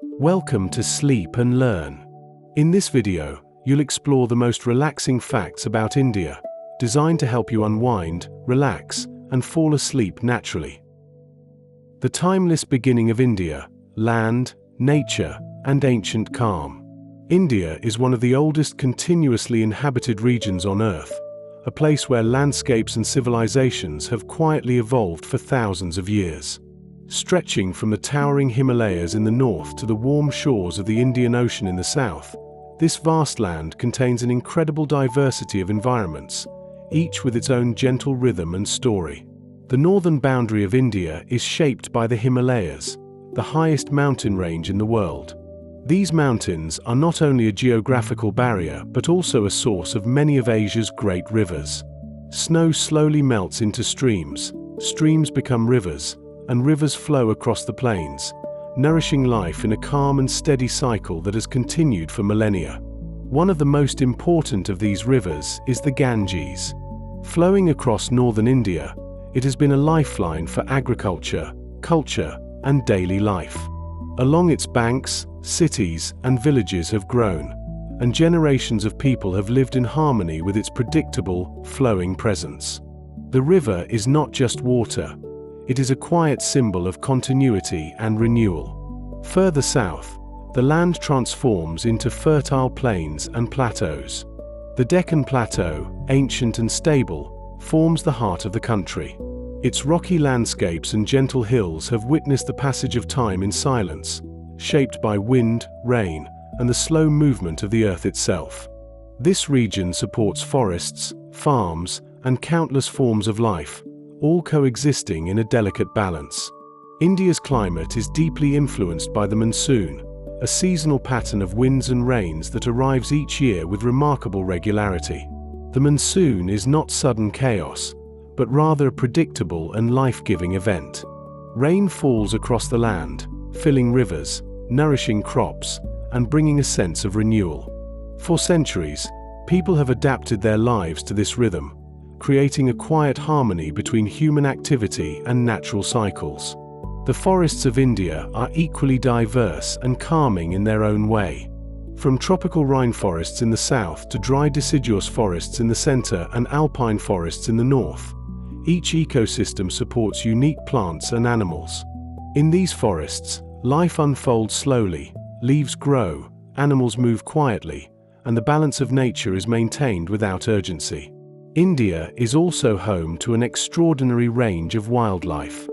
Welcome to Sleep and Learn. In this video, you'll explore the most relaxing facts about India, designed to help you unwind, relax, and fall asleep naturally. The timeless beginning of India, land, nature, and ancient calm. India is one of the oldest continuously inhabited regions on Earth, a place where landscapes and civilizations have quietly evolved for thousands of years. Stretching from the towering Himalayas in the north to the warm shores of the Indian Ocean in the south, this vast land contains an incredible diversity of environments, each with its own gentle rhythm and story. The northern boundary of India is shaped by the Himalayas, the highest mountain range in the world. These mountains are not only a geographical barrier but also a source of many of Asia's great rivers. Snow slowly melts into streams, streams become rivers, and rivers flow across the plains, nourishing life in a calm and steady cycle that has continued for millennia. One of the most important of these rivers is the Ganges. Flowing across northern India, it has been a lifeline for agriculture, culture, and daily life. Along its banks, cities and villages have grown, and generations of people have lived in harmony with its predictable, flowing presence. The river is not just water. It is a quiet symbol of continuity and renewal. Further south, the land transforms into fertile plains and plateaus. The Deccan Plateau, ancient and stable, forms the heart of the country. Its rocky landscapes and gentle hills have witnessed the passage of time in silence, shaped by wind, rain, and the slow movement of the earth itself. This region supports forests, farms, and countless forms of life, all coexisting in a delicate balance. India's climate is deeply influenced by the monsoon, a seasonal pattern of winds and rains that arrives each year with remarkable regularity. The monsoon is not sudden chaos, but rather a predictable and life-giving event. Rain falls across the land, filling rivers, nourishing crops, and bringing a sense of renewal. For centuries, people have adapted their lives to this rhythm, creating a quiet harmony between human activity and natural cycles. The forests of India are equally diverse and calming in their own way. From tropical rainforests in the south to dry deciduous forests in the center and alpine forests in the north, each ecosystem supports unique plants and animals. In these forests, life unfolds slowly, leaves grow, animals move quietly, and the balance of nature is maintained without urgency. India is also home to an extraordinary range of wildlife.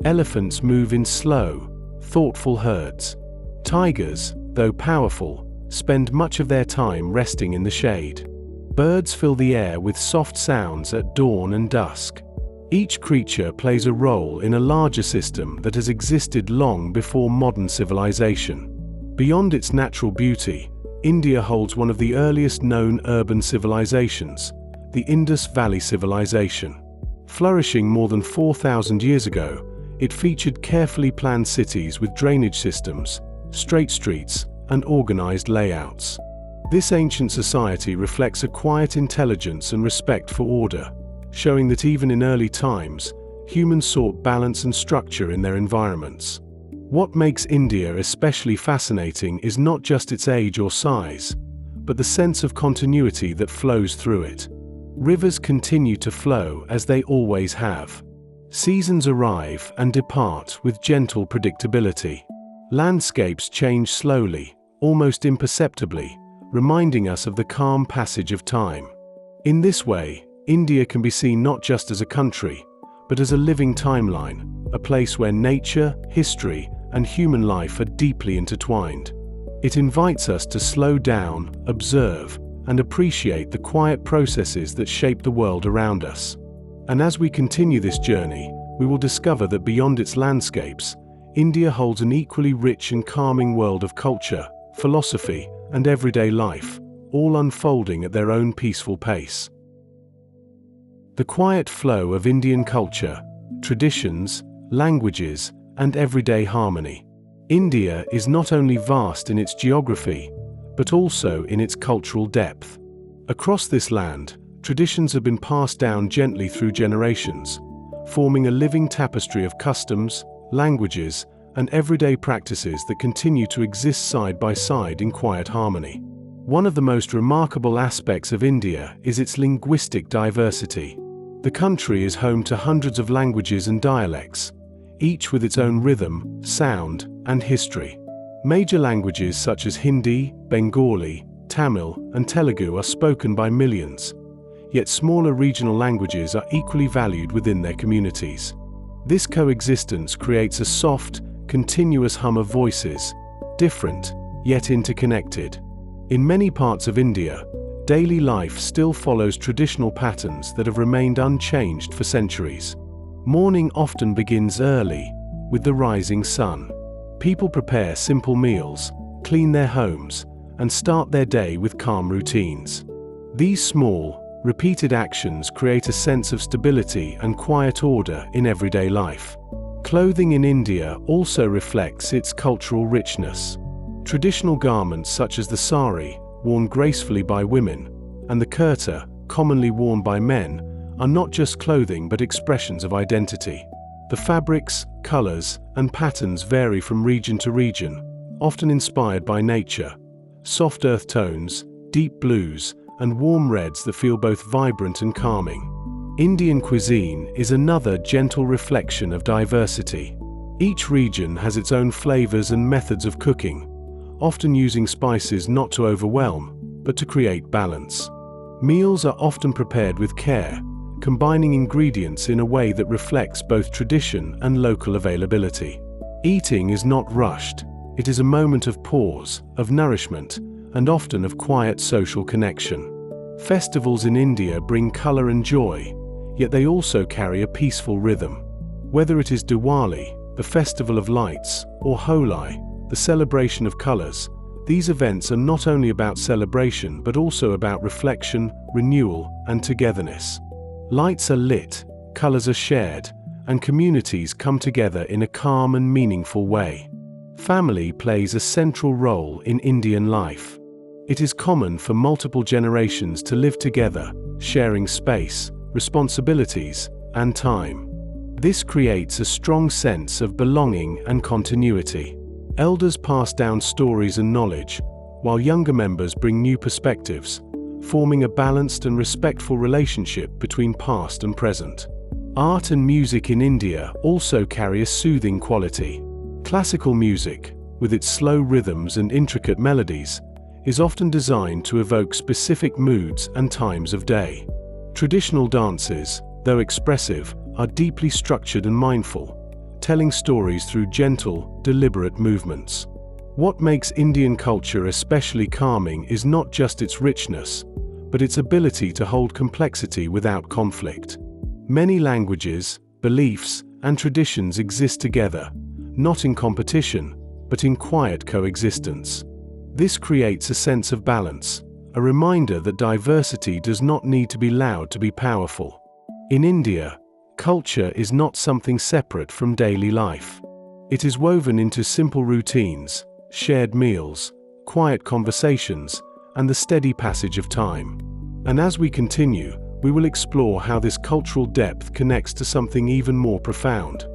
Elephants move in slow, thoughtful herds. Tigers, though powerful, spend much of their time resting in the shade. Birds fill the air with soft sounds at dawn and dusk. Each creature plays a role in a larger system that has existed long before modern civilization. Beyond its natural beauty, India holds one of the earliest known urban civilizations, the Indus Valley Civilization. Flourishing more than 4,000 years ago, it featured carefully planned cities with drainage systems, straight streets, and organized layouts. This ancient society reflects a quiet intelligence and respect for order, showing that even in early times, humans sought balance and structure in their environments. What makes India especially fascinating is not just its age or size, but the sense of continuity that flows through it. Rivers continue to flow as they always have. Seasons arrive and depart with gentle predictability. Landscapes change slowly, almost imperceptibly, reminding us of the calm passage of time. In this way, India can be seen not just as a country, but as a living timeline, a place where nature, history, and human life are deeply intertwined. It invites us to slow down, observe, and appreciate the quiet processes that shape the world around us. And as we continue this journey, we will discover that beyond its landscapes, India holds an equally rich and calming world of culture, philosophy, and everyday life, all unfolding at their own peaceful pace. The quiet flow of Indian culture, traditions, languages, and everyday harmony. India is not only vast in its geography, but also in its cultural depth. Across this land, traditions have been passed down gently through generations, forming a living tapestry of customs, languages, and everyday practices that continue to exist side by side in quiet harmony. One of the most remarkable aspects of India is its linguistic diversity. The country is home to hundreds of languages and dialects, each with its own rhythm, sound, and history. Major languages such as Hindi, Bengali, Tamil, and Telugu are spoken by millions, yet smaller regional languages are equally valued within their communities. This coexistence creates a soft, continuous hum of voices, different, yet interconnected. In many parts of India, daily life still follows traditional patterns that have remained unchanged for centuries. Morning often begins early, with the rising sun. People prepare simple meals, clean their homes, and start their day with calm routines. These small, repeated actions create a sense of stability and quiet order in everyday life. Clothing in India also reflects its cultural richness. Traditional garments such as the sari, worn gracefully by women, and the kurta, commonly worn by men, are not just clothing but expressions of identity. The fabrics, colors, and patterns vary from region to region, often inspired by nature. Soft earth tones, deep blues, and warm reds that feel both vibrant and calming. Indian cuisine is another gentle reflection of diversity. Each region has its own flavors and methods of cooking, often using spices not to overwhelm, but to create balance. Meals are often prepared with care, combining ingredients in a way that reflects both tradition and local availability. Eating is not rushed. It is a moment of pause, of nourishment, and often of quiet social connection. Festivals in India bring color and joy, yet they also carry a peaceful rhythm. Whether it is Diwali, the festival of lights, or Holi, the celebration of colors, these events are not only about celebration but also about reflection, renewal, and togetherness. Lights are lit, colors are shared, and communities come together in a calm and meaningful way. Family plays a central role in Indian life. It is common for multiple generations to live together, sharing space, responsibilities, and time. This creates a strong sense of belonging and continuity. Elders pass down stories and knowledge, while younger members bring new perspectives, forming a balanced and respectful relationship between past and present. Art and music in India also carry a soothing quality. Classical music, with its slow rhythms and intricate melodies, is often designed to evoke specific moods and times of day. Traditional dances, though expressive, are deeply structured and mindful, telling stories through gentle, deliberate movements. What makes Indian culture especially calming is not just its richness, but its ability to hold complexity without conflict. Many languages, beliefs, and traditions exist together, not in competition, but in quiet coexistence. This creates a sense of balance, a reminder that diversity does not need to be loud to be powerful. In India, culture is not something separate from daily life. It is woven into simple routines, shared meals, quiet conversations, and the steady passage of time. And as we continue, we will explore how this cultural depth connects to something even more profound: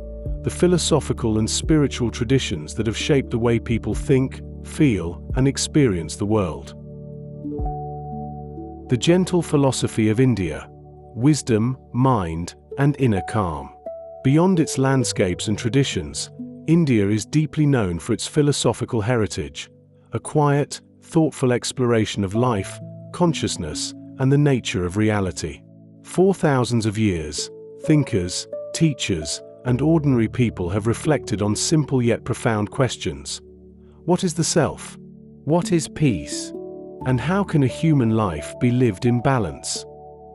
the philosophical and spiritual traditions that have shaped the way people think, feel, and experience the world. The gentle philosophy of India: wisdom, mind, and inner calm. Beyond its landscapes and traditions, India is deeply known for its philosophical heritage, a quiet, thoughtful exploration of life, consciousness, and the nature of reality. For thousands of years, thinkers, teachers, and ordinary people have reflected on simple yet profound questions. What is the self? What is peace? And how can a human life be lived in balance?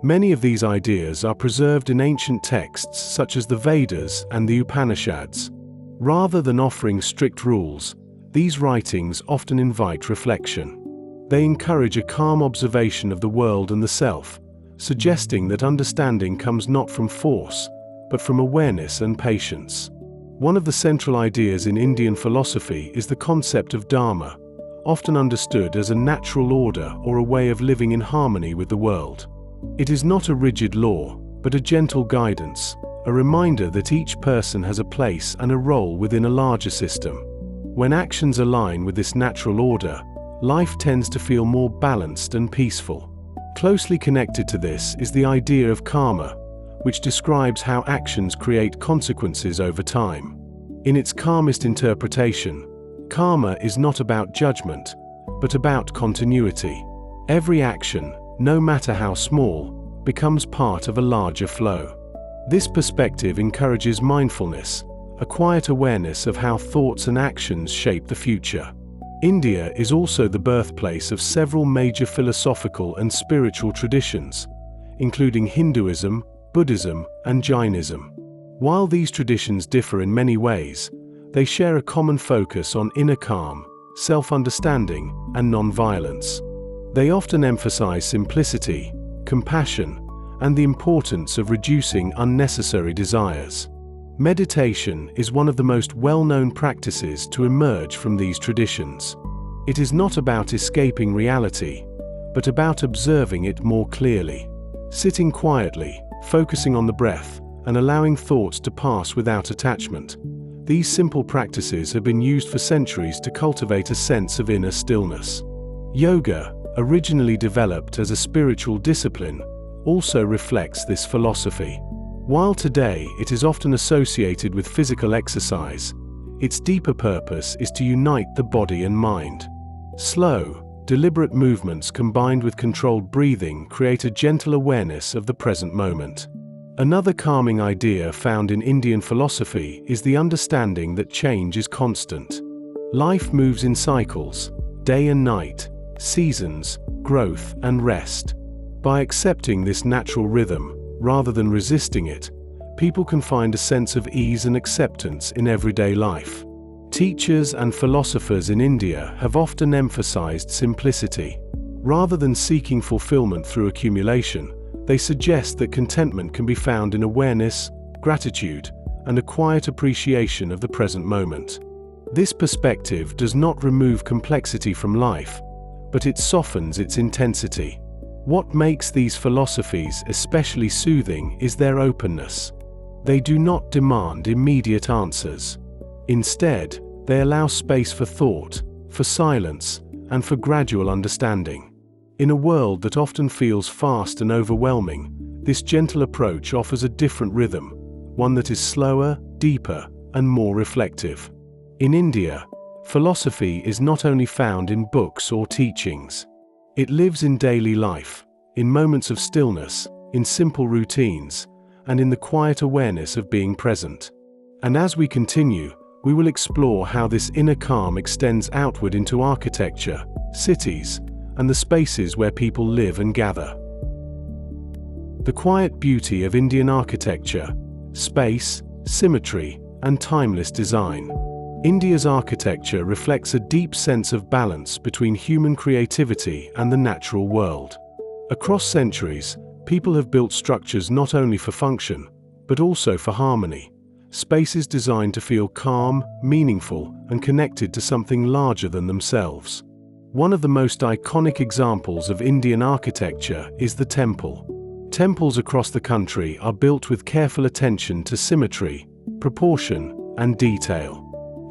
Many of these ideas are preserved in ancient texts such as the Vedas and the Upanishads. Rather than offering strict rules, these writings often invite reflection. They encourage a calm observation of the world and the self, suggesting that understanding comes not from force, but from awareness and patience. One of the central ideas in Indian philosophy is the concept of dharma, often understood as a natural order or a way of living in harmony with the world. It is not a rigid law, but a gentle guidance, a reminder that each person has a place and a role within a larger system. When actions align with this natural order, life tends to feel more balanced and peaceful. Closely connected to this is the idea of karma, which describes how actions create consequences over time. In its calmest interpretation, karma is not about judgment, but about continuity. Every action, no matter how small, becomes part of a larger flow. This perspective encourages mindfulness, a quiet awareness of how thoughts and actions shape the future. India is also the birthplace of several major philosophical and spiritual traditions, including Hinduism, Buddhism, and Jainism. While these traditions differ in many ways, they share a common focus on inner calm, self-understanding, and non-violence. They often emphasize simplicity, compassion, and the importance of reducing unnecessary desires. Meditation is one of the most well-known practices to emerge from these traditions. It is not about escaping reality, but about observing it more clearly. Sitting quietly, focusing on the breath, and allowing thoughts to pass without attachment. These simple practices have been used for centuries to cultivate a sense of inner stillness. Yoga, originally developed as a spiritual discipline, also reflects this philosophy. While today it is often associated with physical exercise, its deeper purpose is to unite the body and mind. Slow, deliberate movements combined with controlled breathing create a gentle awareness of the present moment. Another calming idea found in Indian philosophy is the understanding that change is constant. Life moves in cycles, day and night, seasons, growth, and rest. By accepting this natural rhythm, rather than resisting it, people can find a sense of ease and acceptance in everyday life. Teachers and philosophers in India have often emphasized simplicity. Rather than seeking fulfillment through accumulation, they suggest that contentment can be found in awareness, gratitude, and a quiet appreciation of the present moment. This perspective does not remove complexity from life, but it softens its intensity. What makes these philosophies especially soothing is their openness. They do not demand immediate answers. Instead, they allow space for thought, for silence, and for gradual understanding. In a world that often feels fast and overwhelming, this gentle approach offers a different rhythm, one that is slower, deeper, and more reflective. In India, philosophy is not only found in books or teachings. It lives in daily life, in moments of stillness, in simple routines, and in the quiet awareness of being present. And as we continue, we will explore how this inner calm extends outward into architecture, cities, and the spaces where people live and gather. The quiet beauty of Indian architecture, space, symmetry, and timeless design. India's architecture reflects a deep sense of balance between human creativity and the natural world. Across centuries, people have built structures not only for function, but also for harmony. Spaces designed to feel calm, meaningful, and connected to something larger than themselves. One of the most iconic examples of Indian architecture is the temple. Temples across the country are built with careful attention to symmetry, proportion, and detail.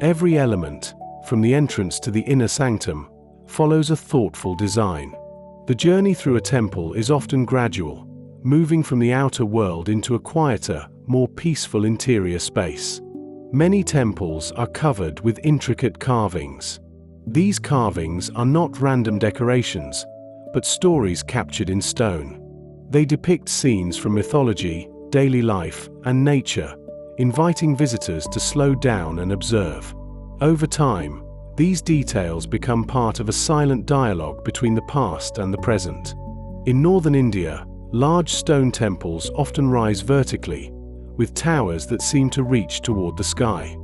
Every element, from the entrance to the inner sanctum, follows a thoughtful design. The journey through a temple is often gradual, moving from the outer world into a quieter, more peaceful interior space. Many temples are covered with intricate carvings. These carvings are not random decorations, but stories captured in stone. They depict scenes from mythology, daily life, and nature, inviting visitors to slow down and observe. Over time, these details become part of a silent dialogue between the past and the present. In northern India, large stone temples often rise vertically, with towers that seem to reach toward the sky.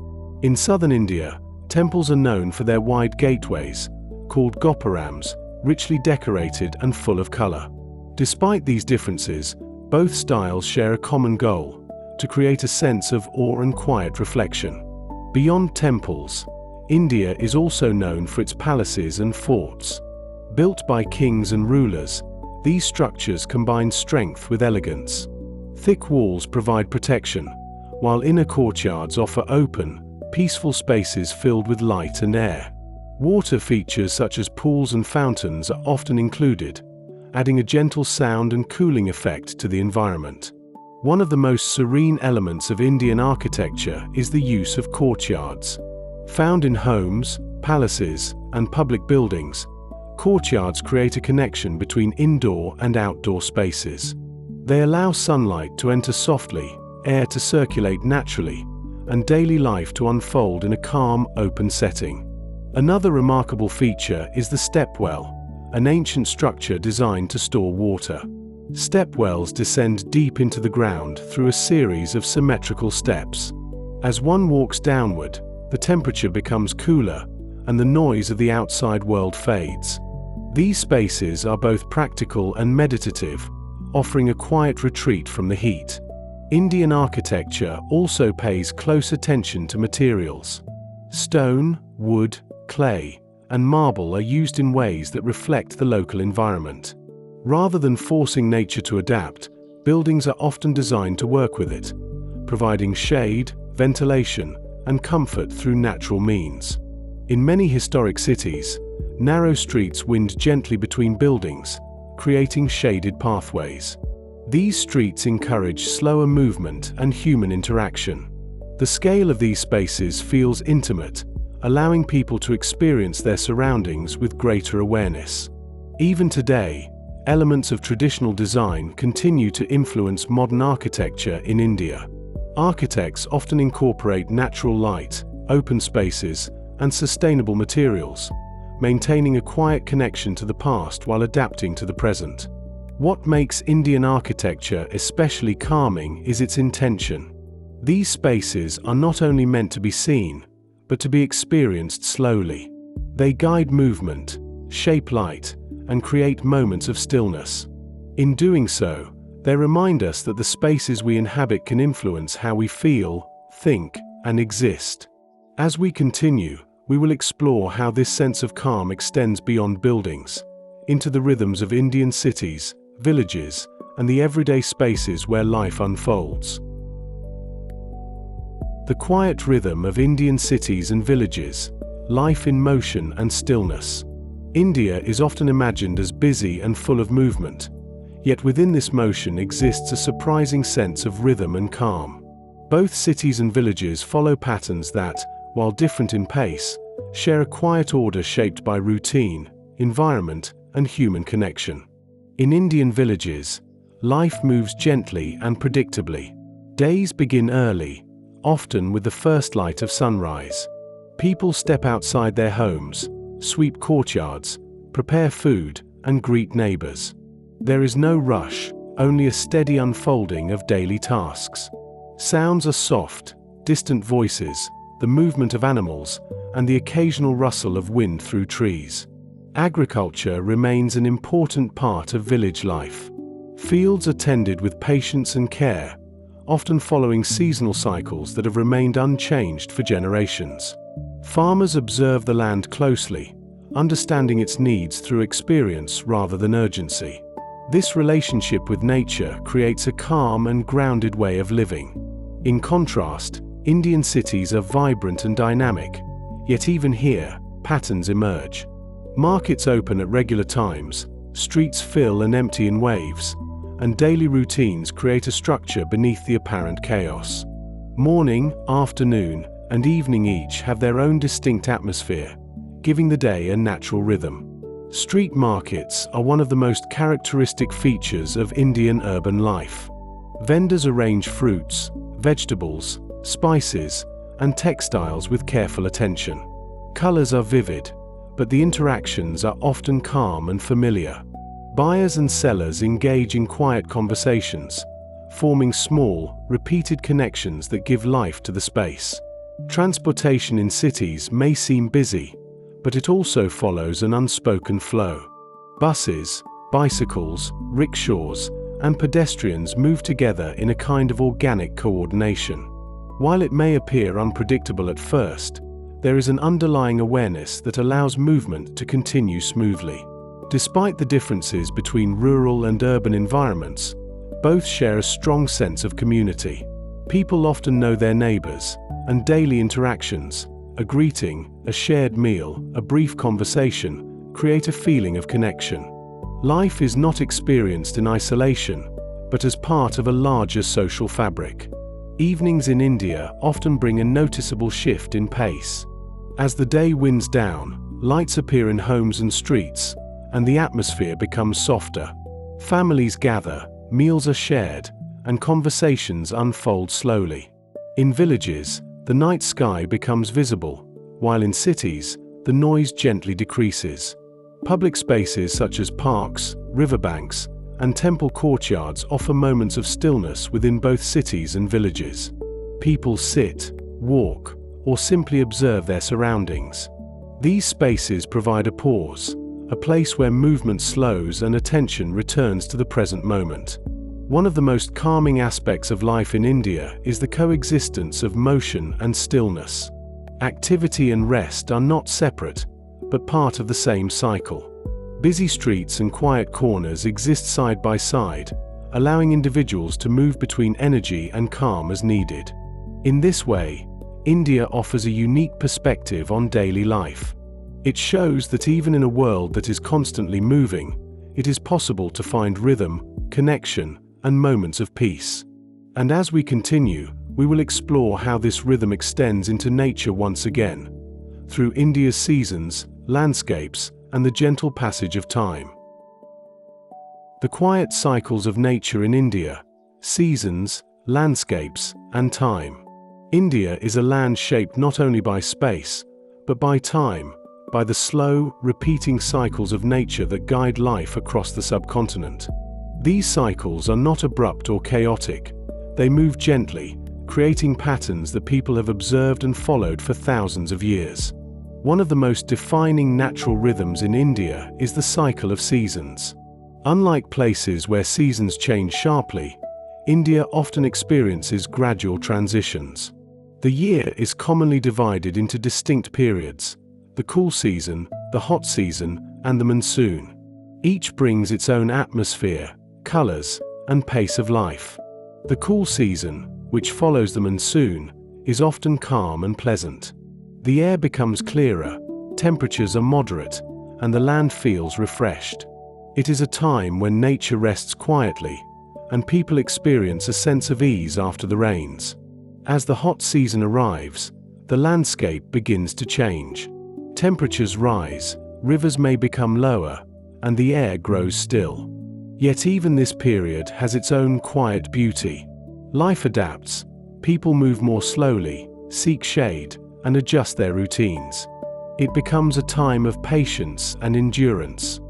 In southern India, temples are known for their wide gateways, called gopurams, richly decorated and full of color. Despite these differences, both styles share a common goal: to create a sense of awe and quiet reflection. Beyond temples, India is also known for its palaces and forts. Built by kings and rulers, these structures combine strength with elegance. Thick walls provide protection, while inner courtyards offer open, peaceful spaces filled with light and air. Water features such as pools and fountains are often included, adding a gentle sound and cooling effect to the environment. One of the most serene elements of Indian architecture is the use of courtyards. Found in homes, palaces, and public buildings, courtyards create a connection between indoor and outdoor spaces. They allow sunlight to enter softly, air to circulate naturally, and daily life to unfold in a calm, open setting. Another remarkable feature is the stepwell, an ancient structure designed to store water. Stepwells descend deep into the ground through a series of symmetrical steps. As one walks downward, the temperature becomes cooler, and the noise of the outside world fades. These spaces are both practical and meditative, offering a quiet retreat from the heat. Indian architecture also pays close attention to materials. Stone, wood, clay, and marble are used in ways that reflect the local environment. Rather than forcing nature to adapt, buildings are often designed to work with it, providing shade, ventilation, and comfort through natural means. In many historic cities, narrow streets wind gently between buildings, creating shaded pathways. These streets encourage slower movement and human interaction. The scale of these spaces feels intimate, allowing people to experience their surroundings with greater awareness. Even today, elements of traditional design continue to influence modern architecture in India. Architects often incorporate natural light, open spaces, and sustainable materials, maintaining a quiet connection to the past while adapting to the present. What makes Indian architecture especially calming is its intention. These spaces are not only meant to be seen, but to be experienced slowly. They guide movement, shape light, and create moments of stillness. In doing so, they remind us that the spaces we inhabit can influence how we feel, think, and exist. As we continue, we will explore how this sense of calm extends beyond buildings, into the rhythms of Indian cities, villages, and the everyday spaces where life unfolds. The quiet rhythm of Indian cities and villages, life in motion and stillness. India is often imagined as busy and full of movement, yet within this motion exists a surprising sense of rhythm and calm. Both cities and villages follow patterns that, while different in pace, share a quiet order shaped by routine, environment, and human connection. In Indian villages, life moves gently and predictably. Days begin early, often with the first light of sunrise. People step outside their homes, sweep courtyards, prepare food, and greet neighbors. There is no rush, only a steady unfolding of daily tasks. Sounds are soft, distant voices, the movement of animals, and the occasional rustle of wind through trees. Agriculture remains an important part of village life. Fields are tended with patience and care, often following seasonal cycles that have remained unchanged for generations. Farmers observe the land closely, understanding its needs through experience rather than urgency. This relationship with nature creates a calm and grounded way of living. In contrast, Indian cities are vibrant and dynamic, yet even here, patterns emerge. Markets open at regular times, streets fill and empty in waves, and daily routines create a structure beneath the apparent chaos. Morning, afternoon, and evening each have their own distinct atmosphere, giving the day a natural rhythm. Street markets are one of the most characteristic features of Indian urban life. Vendors arrange fruits, vegetables, spices, and textiles with careful attention. Colors are vivid, but the interactions are often calm and familiar. Buyers and sellers engage in quiet conversations, forming small, repeated connections that give life to the space. Transportation in cities may seem busy, but it also follows an unspoken flow. Buses, bicycles, rickshaws, and pedestrians move together in a kind of organic coordination. While it may appear unpredictable at first, there is an underlying awareness that allows movement to continue smoothly. Despite the differences between rural and urban environments, both share a strong sense of community. People often know their neighbors, and daily interactions, a greeting, a shared meal, a brief conversation, create a feeling of connection. Life is not experienced in isolation, but as part of a larger social fabric. Evenings in India often bring a noticeable shift in pace. As the day winds down, lights appear in homes and streets, and the atmosphere becomes softer. Families gather, meals are shared, and conversations unfold slowly. In villages, the night sky becomes visible, while in cities, the noise gently decreases. Public spaces such as parks, riverbanks, and temple courtyards offer moments of stillness within both cities and villages. People sit, walk, or simply observe their surroundings. These spaces provide a pause, a place where movement slows and attention returns to the present moment. One of the most calming aspects of life in India is the coexistence of motion and stillness. Activity and rest are not separate, but part of the same cycle. Busy streets and quiet corners exist side by side, allowing individuals to move between energy and calm as needed. In this way, India offers a unique perspective on daily life. It shows that even in a world that is constantly moving, it is possible to find rhythm, connection, and moments of peace. And as we continue, we will explore how this rhythm extends into nature once again, through India's seasons, landscapes, and the gentle passage of time. The quiet cycles of nature in India, seasons, landscapes, and time. India is a land shaped not only by space, but by time, by the slow, repeating cycles of nature that guide life across the subcontinent. These cycles are not abrupt or chaotic. They move gently, creating patterns that people have observed and followed for thousands of years. One of the most defining natural rhythms in India is the cycle of seasons. Unlike places where seasons change sharply, India often experiences gradual transitions. The year is commonly divided into distinct periods: the cool season, the hot season, and the monsoon. Each brings its own atmosphere, colors, and pace of life. The cool season, which follows the monsoon, is often calm and pleasant. The air becomes clearer, temperatures are moderate, and the land feels refreshed. It is a time when nature rests quietly, and people experience a sense of ease after the rains. As the hot season arrives, the landscape begins to change. Temperatures rise, rivers may become lower, and the air grows still. Yet even this period has its own quiet beauty. Life adapts, people move more slowly, seek shade, and adjust their routines. It becomes a time of patience and endurance.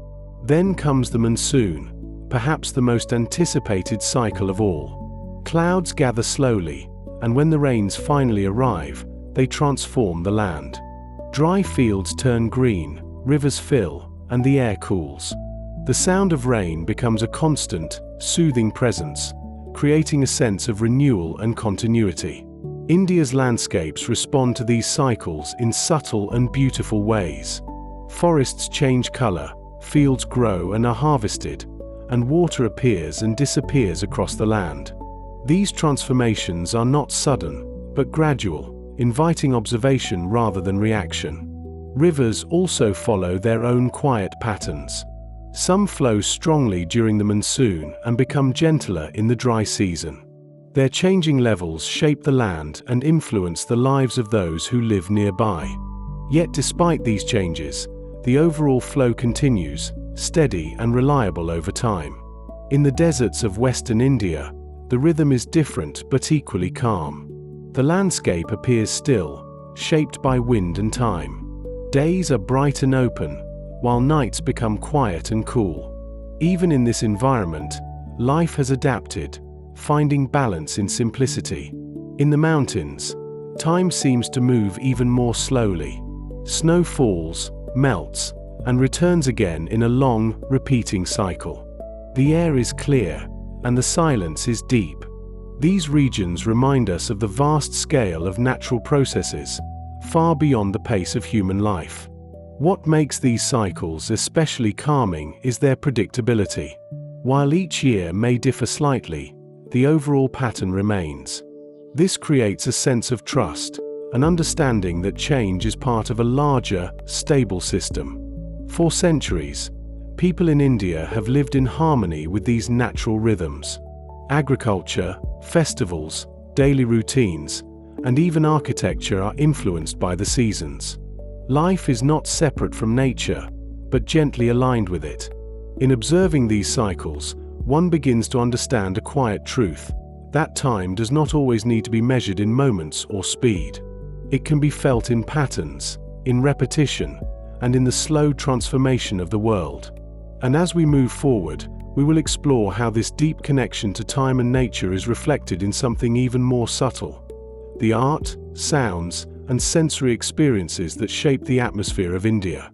Then comes the monsoon, perhaps the most anticipated cycle of all. Clouds gather slowly, and when the rains finally arrive, they transform the land. Dry fields turn green, rivers fill, and the air cools. The sound of rain becomes a constant, soothing presence, creating a sense of renewal and continuity. India's landscapes respond to these cycles in subtle and beautiful ways. Forests change color, fields grow and are harvested, and water appears and disappears across the land. These transformations are not sudden, but gradual, inviting observation rather than reaction. Rivers also follow their own quiet patterns. Some flow strongly during the monsoon and become gentler in the dry season. Their changing levels shape the land and influence the lives of those who live nearby. Yet despite these changes, the overall flow continues, steady and reliable over time. In the deserts of western India, the rhythm is different but equally calm. The landscape appears still, shaped by wind and time. Days are bright and open, while nights become quiet and cool. Even in this environment, life has adapted, finding balance in simplicity. In the mountains, time seems to move even more slowly. Snow falls, melts, and returns again in a long, repeating cycle. The air is clear, and the silence is deep. These regions remind us of the vast scale of natural processes, far beyond the pace of human life. What makes these cycles especially calming is their predictability. While each year may differ slightly, the overall pattern remains. This creates a sense of trust, an understanding that change is part of a larger, stable system. For centuries, people in India have lived in harmony with these natural rhythms. Agriculture, festivals, daily routines, and even architecture are influenced by the seasons. Life is not separate from nature, but gently aligned with it. In observing these cycles, one begins to understand a quiet truth: that time does not always need to be measured in moments or speed. It can be felt in patterns, in repetition, and in the slow transformation of the world. And as we move forward, we will explore how this deep connection to time and nature is reflected in something even more subtle: the art, sounds, and sensory experiences that shape the atmosphere of India.